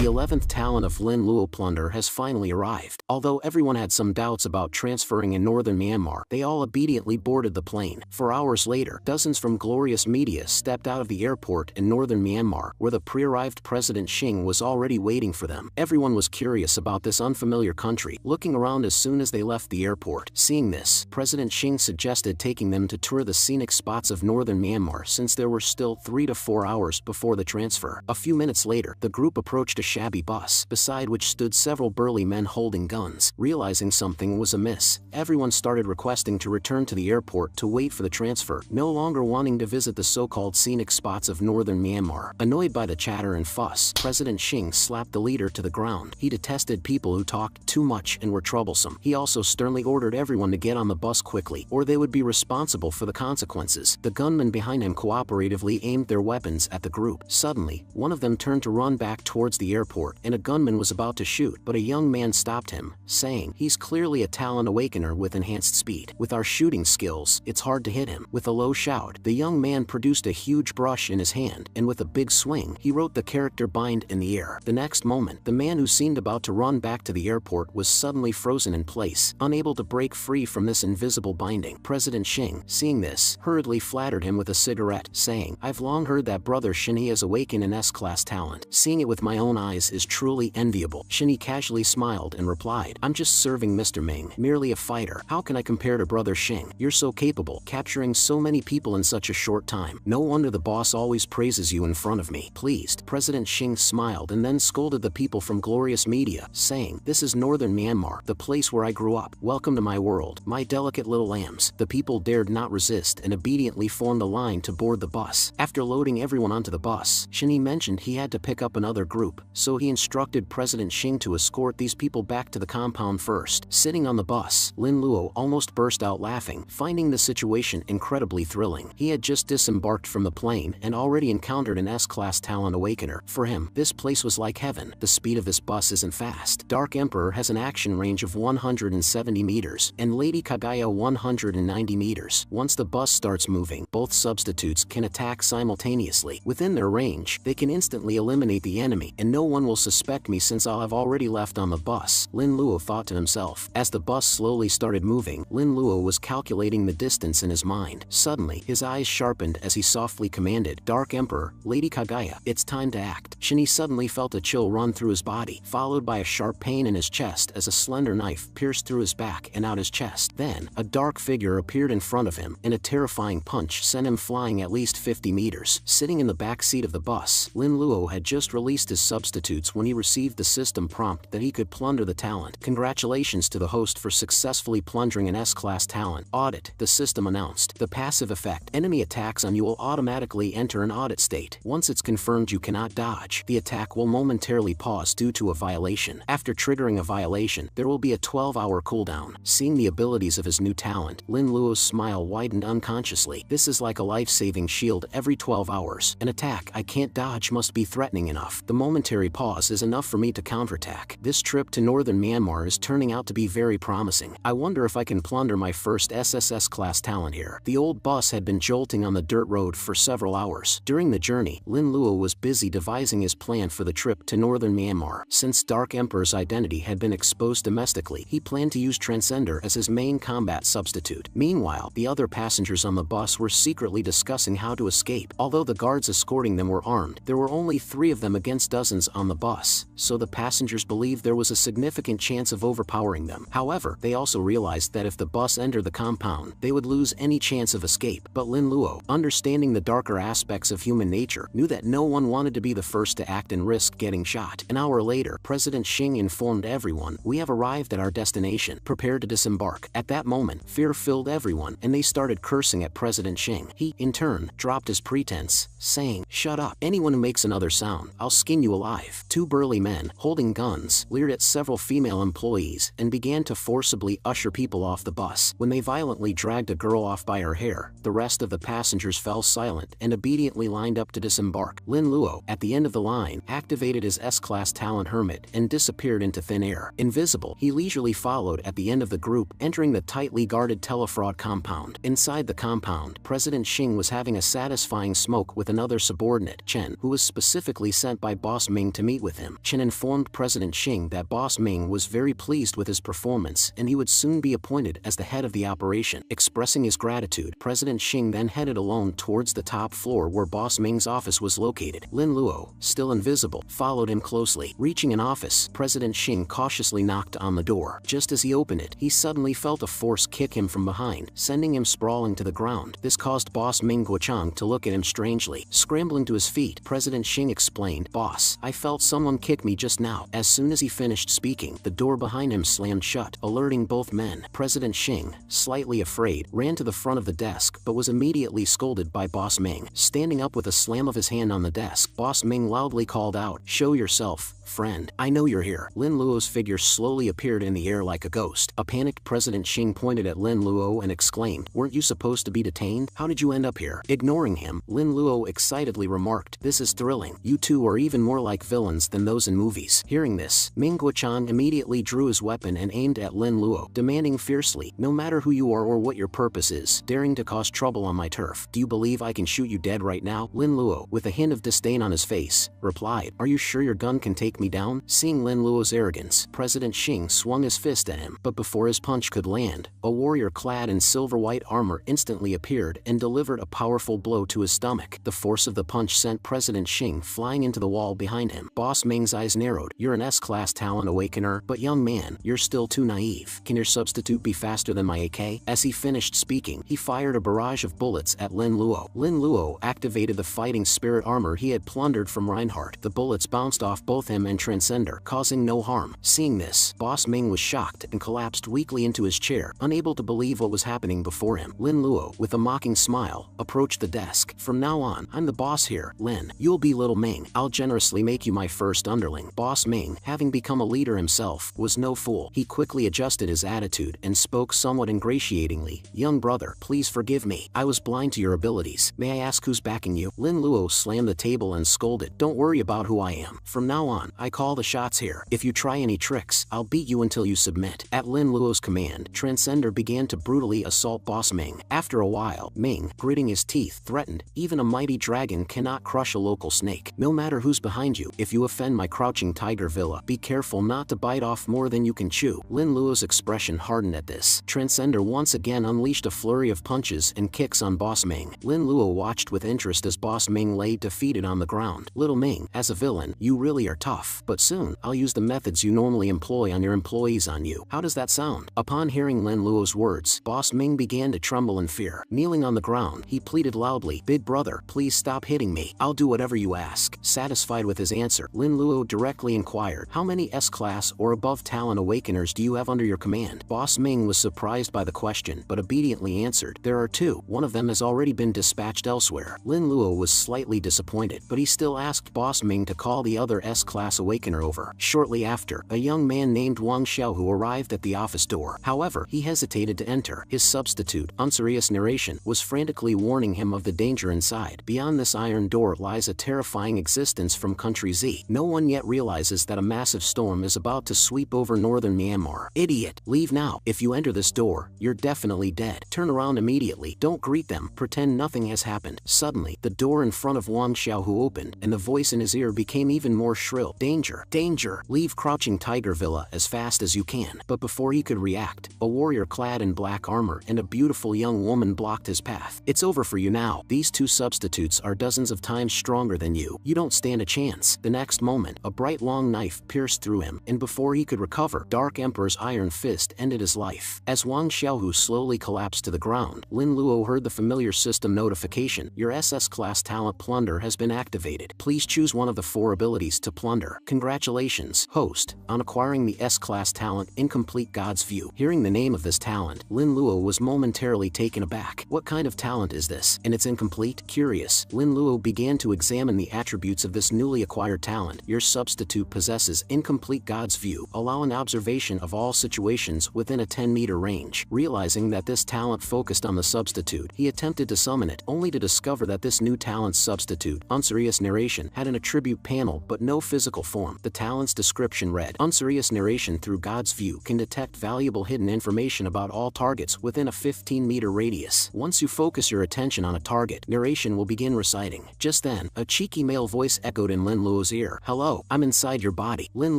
the 11th talent of Lin Luo plunder has finally arrived. Although everyone had some doubts about transferring in northern Myanmar, they all obediently boarded the plane. 4 hours later, dozens from glorious media stepped out of the airport in northern Myanmar, where the pre-arrived President Xing was already waiting for them. Everyone was curious about this unfamiliar country, looking around as soon as they left the airport. Seeing this, President Xing suggested taking them to tour the scenic spots of northern Myanmar since there were still 3 to 4 hours before the transfer. A few minutes later, the group approached a shabby bus, beside which stood several burly men holding guns. Realizing something was amiss, everyone started requesting to return to the airport to wait for the transfer, no longer wanting to visit the so-called scenic spots of northern Myanmar. Annoyed by the chatter and fuss, President Xing slapped the leader to the ground. He detested people who talked too much and were troublesome. He also sternly ordered everyone to get on the bus quickly, or they would be responsible for the consequences. The gunmen behind him cooperatively aimed their weapons at the group. Suddenly, one of them turned to run back towards the airport, and a gunman was about to shoot, but a young man stopped him, saying, "He's clearly a talent awakener with enhanced speed. With our shooting skills, it's hard to hit him." With a low shout, the young man produced a huge brush in his hand, and with a big swing, he wrote the character bind in the air. The next moment, the man who seemed about to run back to the airport was suddenly frozen in place, unable to break free from this invisible binding. President Xing, seeing this, hurriedly flattered him with a cigarette, saying, "I've long heard that brother Shinny has awakened an S-class talent. Seeing it with my own eyes is truly enviable." Shinny casually smiled and replied, "I'm just serving Mr. Ming, merely a fighter. How can I compare to brother Xing? You're so capable, capturing so many people in such a short time. No wonder the boss always praises you in front of me." Pleased, President Xing smiled and then scolded the people from glorious media, saying, "This is northern Myanmar, the place where I grew up. Welcome to my world, my delicate little lambs." The people dared not resist and obediently formed a line to board the bus. After loading everyone onto the bus, Shinny mentioned he had to pick up another group, so he instructed President Xing to escort these people back to the compound first. Sitting on the bus, Lin Luo almost burst out laughing, finding the situation incredibly thrilling. He had just disembarked from the plane and already encountered an S-class talent awakener. For him, this place was like heaven. The speed of this bus isn't fast. Dark Emperor has an action range of 170 meters, and Lady Kagaya 190 meters. Once the bus starts moving, both substitutes can attack simultaneously. Within their range, they can instantly eliminate the enemy, and no one will suspect me since I'll have already left on the bus, Lin Luo thought to himself. As the bus slowly started moving, Lin Luo was calculating the distance in his mind. Suddenly, his eyes sharpened as he softly commanded, "Dark Emperor, Lady Kagaya, it's time to act." Shinny suddenly felt a chill run through his body, followed by a sharp pain in his chest as a slender knife pierced through his back and out his chest. Then, a dark figure appeared in front of him, and a terrifying punch sent him flying at least 50 meters. Sitting in the back seat of the bus, Lin Luo had just released his substitutes when he received the system prompt that he could plunder the talent. "Congratulations to the host for successfully plundering an S-class talent. Audit," the system announced. "The passive effect, enemy attacks on you will automatically enter an audit state. Once it's confirmed you cannot dodge, the attack will momentarily pause due to a violation. After triggering a violation, there will be a 12-hour cooldown." Seeing the abilities of his new talent, Lin Luo's smile widened unconsciously. This is like a life-saving shield every 12 hours. An attack I can't dodge must be threatening enough. The momentary pause is enough for me to counterattack. This trip to northern Myanmar is turning out to be very promising. I wonder if I can plunder my first SSS class talent here. The old bus had been jolting on the dirt road for several hours. During the journey, Lin Luo was busy devising his plan for the trip to northern Myanmar. Since Dark Emperor's identity had been exposed domestically, he planned to use Transcender as his main combat substitute. Meanwhile, the other passengers on the bus were secretly discussing how to escape. Although the guards escorting them were armed, there were only 3 of them against dozens on the bus, so the passengers believed there was a significant chance of overpowering them. However, they also realized that if the bus entered the compound, they would lose any chance of escape. But Lin Luo, understanding the darker aspects of human nature, knew that no one wanted to be the first to act and risk getting shot. An hour later, President Xing informed everyone, "We have arrived at our destination. Prepare to disembark." At that moment, fear filled everyone, and they started cursing at President Xing. He, in turn, dropped his pretense, saying, "Shut up. Anyone who makes another sound, I'll skin you alive." 2 burly men, holding guns, leered at several female employees and began to forcibly usher people off the bus. When they violently dragged a girl off by her hair, the rest of the passengers fell silent and obediently lined up to disembark. Lin Luo, at the end of the line, activated his S-class talent Hermit and disappeared into thin air. Invisible, he leisurely followed at the end of the group, entering the tightly guarded telefraud compound. Inside the compound, President Xing was having a satisfying smoke with another subordinate, Chen, who was specifically sent by Boss Ming Ming to meet with him. Chen informed President Xing that Boss Ming was very pleased with his performance and he would soon be appointed as the head of the operation. Expressing his gratitude, President Xing then headed alone towards the top floor where Boss Ming's office was located. Lin Luo, still invisible, followed him closely. Reaching an office, President Xing cautiously knocked on the door. Just as he opened it, he suddenly felt a force kick him from behind, sending him sprawling to the ground. This caused Boss Ming Guochang to look at him strangely. Scrambling to his feet, President Xing explained, "Boss, I felt someone kick me just now." As soon as he finished speaking, the door behind him slammed shut, alerting both men. President Xing, slightly afraid, ran to the front of the desk but was immediately scolded by Boss Ming. Standing up with a slam of his hand on the desk, Boss Ming loudly called out, "Show yourself, friend. I know you're here." Lin Luo's figure slowly appeared in the air like a ghost. A panicked President Xing pointed at Lin Luo and exclaimed, "Weren't you supposed to be detained? How did you end up here?" Ignoring him, Lin Luo excitedly remarked, "This is thrilling. You two are even more like villains than those in movies." Hearing this, Ming Guochang immediately drew his weapon and aimed at Lin Luo, demanding fiercely, "No matter who you are or what your purpose is, daring to cause trouble on my turf, do you believe I can shoot you dead right now?" Lin Luo, with a hint of disdain on his face, replied, "Are you sure your gun can take me down?" Seeing Lin Luo's arrogance, President Xing swung his fist at him, but before his punch could land, a warrior clad in silver-white armor instantly appeared and delivered a powerful blow to his stomach. The force of the punch sent President Xing flying into the wall behind him. Boss Ming's eyes narrowed. "You're an S-class talent awakener, but young man, you're still too naive. Can your substitute be faster than my AK?" As he finished speaking, he fired a barrage of bullets at Lin Luo. Lin Luo activated the fighting spirit armor he had plundered from Reinhardt. The bullets bounced off both him and Transcender, causing no harm. Seeing this, Boss Ming was shocked and collapsed weakly into his chair, unable to believe what was happening before him. Lin Luo, with a mocking smile, approached the desk. "From now on, I'm the boss here, Lin. You'll be little Ming. I'll generously make you my first underling." Boss Ming, having become a leader himself, was no fool. He quickly adjusted his attitude and spoke somewhat ingratiatingly, "Young brother, please forgive me. I was blind to your abilities. May I ask who's backing you?" Lin Luo slammed the table and scolded, "Don't worry about who I am. From now on, I call the shots here. If you try any tricks, I'll beat you until you submit." At Lin Luo's command, Transcender began to brutally assault Boss Ming. After a while, Ming, gritting his teeth, threatened, "Even a mighty dragon cannot crush a local snake. No matter who's behind you, if you offend my crouching tiger villa, be careful not to bite off more than you can chew." Lin Luo's expression hardened at this. Transcender once again unleashed a flurry of punches and kicks on Boss Ming. Lin Luo watched with interest as Boss Ming lay defeated on the ground. "Little Ming, as a villain, you really are tough, but soon, I'll use the methods you normally employ on your employees on you. How does that sound?" Upon hearing Lin Luo's words, Boss Ming began to tremble in fear. Kneeling on the ground, he pleaded loudly, "Big brother, please stop hitting me. I'll do whatever you ask." Satisfied with his answer, Lin Luo directly inquired, "How many S-class or above talent awakeners do you have under your command?" Boss Ming was surprised by the question, but obediently answered, "There are two. One of them has already been dispatched elsewhere." Lin Luo was slightly disappointed, but he still asked Boss Ming to call the other S-class awakener over. Shortly after, a young man named Wang Xiaohu arrived at the office door. However, he hesitated to enter. His substitute, unserious narration, was frantically warning him of the danger inside. Beyond this iron door lies a terrifying existence from Country Z. No one yet realizes that a massive storm is about to sweep over northern Myanmar. Idiot! Leave now. If you enter this door, you're definitely dead. Turn around immediately. Don't greet them. Pretend nothing has happened. Suddenly, the door in front of Wang Xiaohu opened, and the voice in his ear became even more shrill. "Danger! Danger! Leave Crouching Tiger Villa as fast as you can." But before he could react, a warrior clad in black armor and a beautiful young woman blocked his path. "It's over for you now. These two substitutes are dozens of times stronger than you. You don't stand a chance." The next moment, a bright long knife pierced through him, and before he could recover, Dark Emperor's iron fist ended his life. As Wang Xiaohu slowly collapsed to the ground, Lin Luo heard the familiar system notification, "Your SS-class talent plunder has been activated. Please choose one of the 4 abilities to plunder. Congratulations, host, on acquiring the S-class talent Incomplete God's View." Hearing the name of this talent, Lin Luo was momentarily taken aback. What kind of talent is this? And it's incomplete? Curious, Lin Luo began to examine the attributes of this newly acquired talent. Your substitute possesses Incomplete God's View, allowing observation of all situations within a 10-meter range. Realizing that this talent focused on the substitute, he attempted to summon it, only to discover that this new talent's substitute, unserious narration, had an attribute panel but no physical physical form. The talent's description read, "Unserious narration through God's view can detect valuable hidden information about all targets within a 15-meter radius. Once you focus your attention on a target, narration will begin reciting." Just then, a cheeky male voice echoed in Lin Luo's ear. "Hello, I'm inside your body." Lin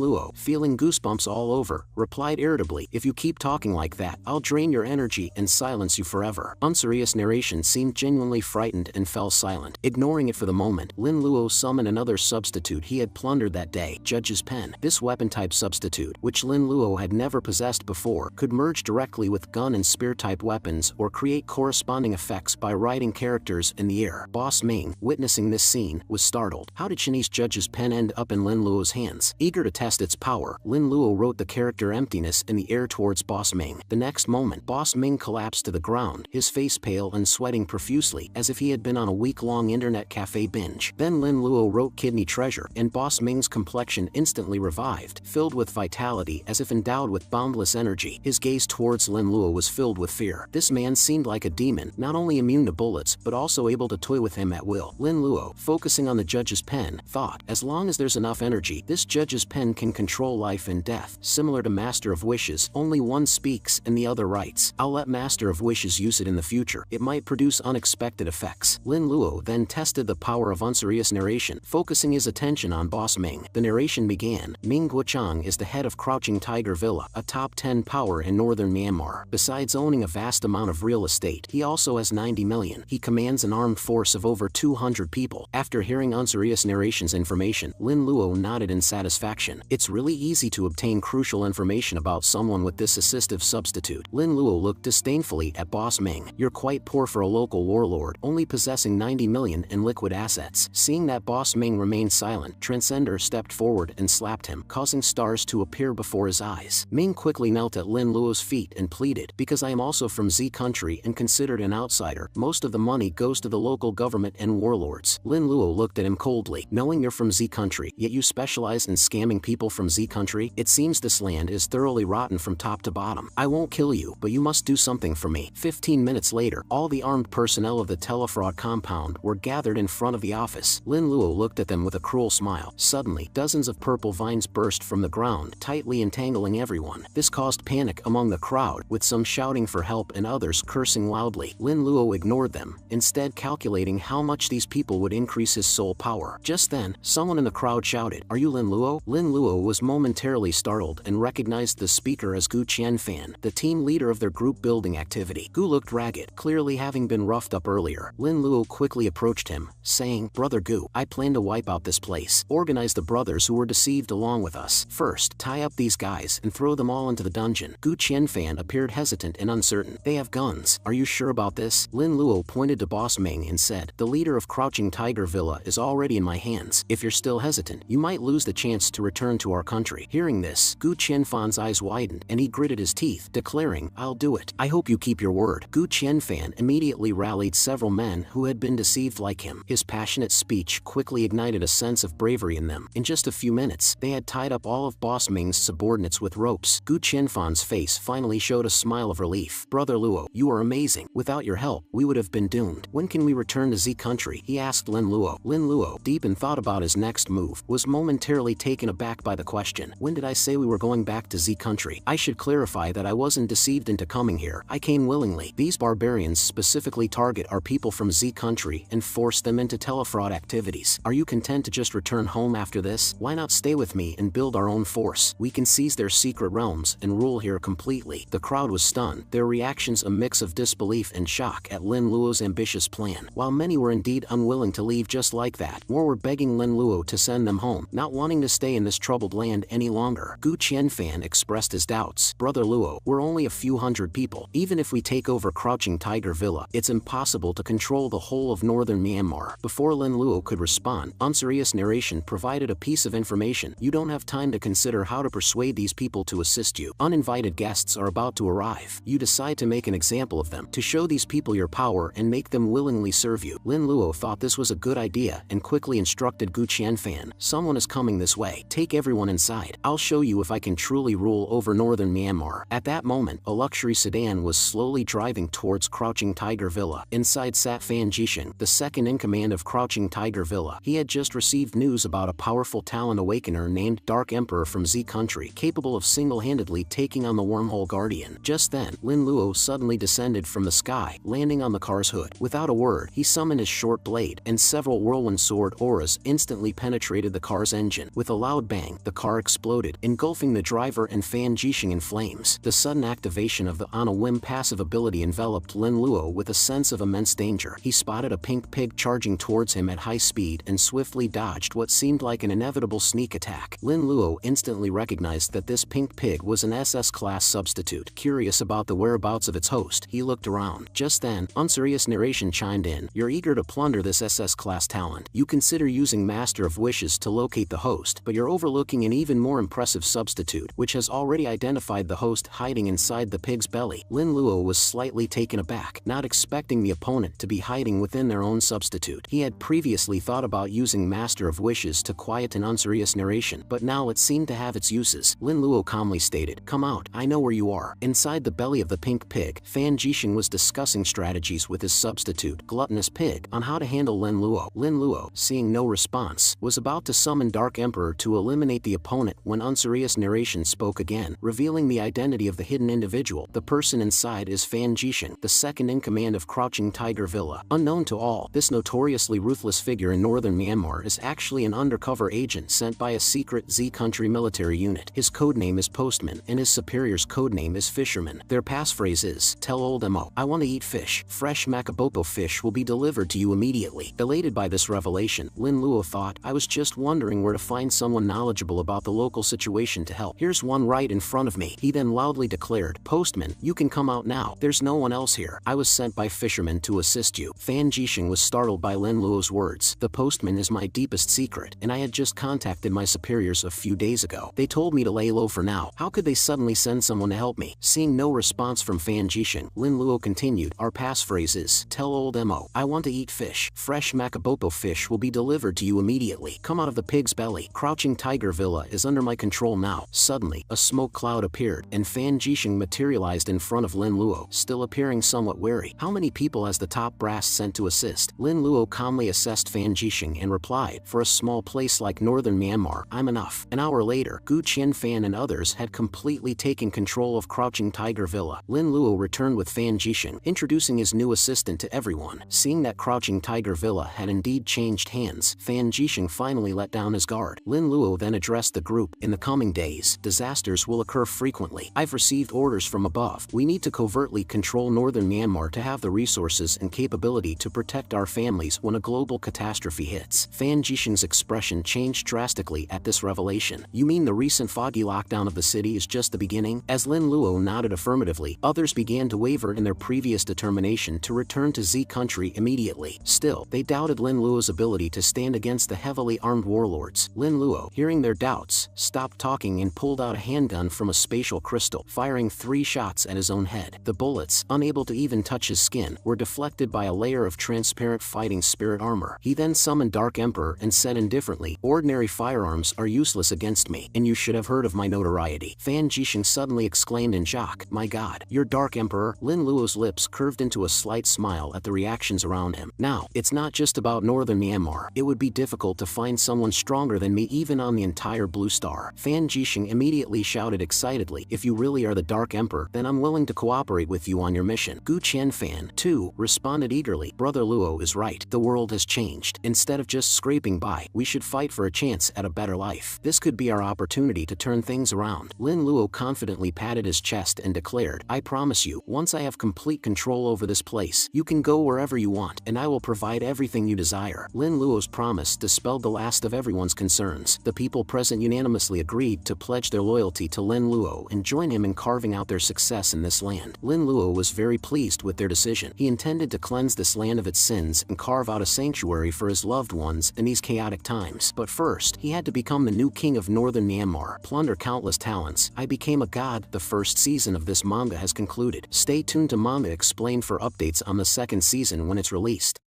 Luo, feeling goosebumps all over, replied irritably, "If you keep talking like that, I'll drain your energy and silence you forever." Unserious narration seemed genuinely frightened and fell silent. Ignoring it for the moment, Lin Luo summoned another substitute he had plundered that day, Judge's Pen. This weapon-type substitute, which Lin Luo had never possessed before, could merge directly with gun and spear-type weapons or create corresponding effects by writing characters in the air. Boss Ming, witnessing this scene, was startled. How did Chinese Judge's Pen end up in Lin Luo's hands? Eager to test its power, Lin Luo wrote the character Emptiness in the air towards Boss Ming. The next moment, Boss Ming collapsed to the ground, his face pale and sweating profusely, as if he had been on a week-long internet cafe binge. Then Lin Luo wrote Kidney Treasure, and Boss Ming's complexion instantly revived, filled with vitality as if endowed with boundless energy. His gaze towards Lin Luo was filled with fear. This man seemed like a demon, not only immune to bullets, but also able to toy with him at will. Lin Luo, focusing on the Judge's Pen, thought, as long as there's enough energy, this Judge's Pen can control life and death. Similar to Master of Wishes, only one speaks and the other writes. I'll let Master of Wishes use it in the future. It might produce unexpected effects. Lin Luo then tested the power of unserious narration, focusing his attention on Boss Ming. The narration began. Ming Guochang is the head of Crouching Tiger Villa, a top 10 power in northern Myanmar. Besides owning a vast amount of real estate, he also has 90 million. He commands an armed force of over 200 people. After hearing unserious narration's information, Lin Luo nodded in satisfaction. It's really easy to obtain crucial information about someone with this assistive substitute. Lin Luo looked disdainfully at Boss Ming. You're quite poor for a local warlord, only possessing 90 million in liquid assets. Seeing that Boss Ming remained silent, Transcender stepped forward and slapped him, causing stars to appear before his eyes. Ming quickly knelt at Lin Luo's feet and pleaded, because I am also from Z country and considered an outsider, most of the money goes to the local government and warlords. Lin Luo looked at him coldly. Knowing you're from Z country, yet you specialize in scamming people from Z country? It seems this land is thoroughly rotten from top to bottom. I won't kill you, but you must do something for me. 15 minutes later, all the armed personnel of the telefraud compound were gathered in front of the office. Lin Luo looked at them with a cruel smile. Suddenly, dozens of purple vines burst from the ground, tightly entangling everyone. This caused panic among the crowd, with some shouting for help and others cursing loudly. Lin Luo ignored them, instead calculating how much these people would increase his soul power. Just then, someone in the crowd shouted, "Are you Lin Luo?" Lin Luo was momentarily startled and recognized the speaker as Gu Qianfan, the team leader of their group building activity. Gu looked ragged, clearly having been roughed up earlier. Lin Luo quickly approached him, saying, "Brother Gu, I plan to wipe out this place. Organize the brothers who were deceived along with us. First, tie up these guys and throw them all into the dungeon." Gu Qianfan appeared hesitant and uncertain. "They have guns. Are you sure about this?" Lin Luo pointed to Boss Ming and said, "The leader of Crouching Tiger Villa is already in my hands. If you're still hesitant, you might lose the chance to return to our country." Hearing this, Gu Qianfan's eyes widened and he gritted his teeth, declaring, "I'll do it. I hope you keep your word." Gu Qianfan immediately rallied several men who had been deceived like him. His passionate speech quickly ignited a sense of bravery in them. In just a few minutes, they had tied up all of Boss Ming's subordinates with ropes. Gu Qianfan's face finally showed a smile of relief. "Brother Luo, you are amazing. Without your help, we would have been doomed. When can we return to Z country?" he asked Lin Luo. Lin Luo, deep in thought about his next move, was momentarily taken aback by the question. "When did I say we were going back to Z country? I should clarify that I wasn't deceived into coming here. I came willingly. These barbarians specifically target our people from Z country and force them into telefraud activities. Are you content to just return home after this? Why not stay with me and build our own force? We can seize their secret realms and rule here completely." The crowd was stunned, their reactions a mix of disbelief and shock at Lin Luo's ambitious plan. While many were indeed unwilling to leave just like that, more were begging Lin Luo to send them home, not wanting to stay in this troubled land any longer. Gu Qianfan expressed his doubts. "Brother Luo, we're only a few hundred people. Even if we take over Crouching Tiger Villa, it's impossible to control the whole of northern Myanmar." Before Lin Luo could respond, unserious narration provided a piece of information. "You don't have time to consider how to persuade these people to assist you. Uninvited guests are about to arrive. You decide to make an example of them, to show these people your power and make them willingly serve you." Lin Luo thought this was a good idea and quickly instructed Gu Qianfan, "Someone is coming this way. Take everyone inside. I'll show you if I can truly rule over northern Myanmar." At that moment, a luxury sedan was slowly driving towards Crouching Tiger Villa. Inside sat Fan Jisheng, the second in command of Crouching Tiger Villa. He had just received news about a powerful powerful talent awakener named Dark Emperor from Z Country, capable of single-handedly taking on the Wormhole Guardian. Just then, Lin Luo suddenly descended from the sky, landing on the car's hood. Without a word, he summoned his short blade, and several whirlwind sword auras instantly penetrated the car's engine. With a loud bang, the car exploded, engulfing the driver and Fan Jixing in flames. The sudden activation of the On a Whim passive ability enveloped Lin Luo with a sense of immense danger. He spotted a pink pig charging towards him at high speed and swiftly dodged what seemed like an inevitable sneak attack. Lin Luo instantly recognized that this pink pig was an SS-class substitute. Curious about the whereabouts of its host, he looked around. Just then, unserious narration chimed in. You're eager to plunder this SS-class talent. You consider using Master of Wishes to locate the host, but you're overlooking an even more impressive substitute, which has already identified the host hiding inside the pig's belly. Lin Luo was slightly taken aback, not expecting the opponent to be hiding within their own substitute. He had previously thought about using Master of Wishes to quiet an unserious narration, but now it seemed to have its uses. Lin Luo calmly stated, "Come out, I know where you are." Inside the belly of the pink pig, Fan Jixing was discussing strategies with his substitute, Gluttonous Pig, on how to handle Lin Luo. Lin Luo, seeing no response, was about to summon Dark Emperor to eliminate the opponent when unserious narration spoke again, revealing the identity of the hidden individual. The person inside is Fan Jixing, the second in command of Crouching Tiger Villa. Unknown to all, this notoriously ruthless figure in northern Myanmar is actually an undercover agent sent by a secret Z Country military unit. His codename is Postman, and his superior's codename is Fisherman. Their passphrase is, "Tell old Mo, I want to eat fish. Fresh Macaboko fish will be delivered to you immediately." Elated by this revelation, Lin Luo thought, "I was just wondering where to find someone knowledgeable about the local situation to help. Here's one right in front of me." He then loudly declared, "Postman, you can come out now. There's no one else here. I was sent by Fisherman to assist you." Fan Jixing was startled by Lin Luo's words. "The postman is my deepest secret, and I had just contacted my superiors a few days ago. They told me to lay low for now. How could they suddenly send someone to help me?" Seeing no response from Fan Jixing, Lin Luo continued, "Our passphrase is, tell old Mo, I want to eat fish. Fresh Macaboko fish will be delivered to you immediately. Come out of the pig's belly. Crouching Tiger Villa is under my control now." Suddenly, a smoke cloud appeared, and Fan Jixing materialized in front of Lin Luo, still appearing somewhat wary. "How many people has the top brass sent to assist?" Lin Luo calmly assessed Fan Jixing and replied, "For a small place like northern Myanmar, I'm enough." An hour later, Gu Qianfan and others had completely taken control of Crouching Tiger Villa. Lin Luo returned with Fan Jixing, introducing his new assistant to everyone. Seeing that Crouching Tiger Villa had indeed changed hands, Fan Jixing finally let down his guard. Lin Luo then addressed the group, "In the coming days, disasters will occur frequently. I've received orders from above. We need to covertly control northern Myanmar to have the resources and capability to protect our families when a global catastrophe hits." Fan Jixing's expression changed drastically at this revelation. "You mean the recent foggy lockdown of the city is just the beginning?" As Lin Luo nodded affirmatively, others began to waver in their previous determination to return to Z Country immediately. Still, they doubted Lin Luo's ability to stand against the heavily armed warlords. Lin Luo, hearing their doubts, stopped talking and pulled out a handgun from a spatial crystal, firing 3 shots at his own head. The bullets, unable to even touch his skin, were deflected by a layer of transparent fighting spirit armor. He then summoned Dark Emperor and said indifferently, "Ordinary firearms are useless against me, and you should have heard of my notoriety." Fan Jixing suddenly exclaimed in shock, "My God, you're Dark Emperor?" Lin Luo's lips curved into a slight smile at the reactions around him. "Now, it's not just about northern Myanmar. It would be difficult to find someone stronger than me even on the entire Blue Star." Fan Jixing immediately shouted excitedly, "If you really are the Dark Emperor, then I'm willing to cooperate with you on your mission." Gu Qianfan, too, responded eagerly, "Brother Luo is right. The world has changed. Instead of just scraping by, we should fight for a chance at a better life. This could be our opportunity to turn things around." Lin Luo confidently patted his chest and declared, "I promise you, once I have complete control over this place, you can go wherever you want, and I will provide everything you desire." Lin Luo's promise dispelled the last of everyone's concerns. The people present unanimously agreed to pledge their loyalty to Lin Luo and join him in carving out their success in this land. Lin Luo was very pleased with their decision. He intended to cleanse this land of its sins and carve out a sanctuary for his loved ones in these chaotic times. But first, he had to become the new king of northern Myanmar, plunder countless talents. I became a god. The first season of this manga has concluded. Stay tuned to Manga Explained for updates on the second season when it's released.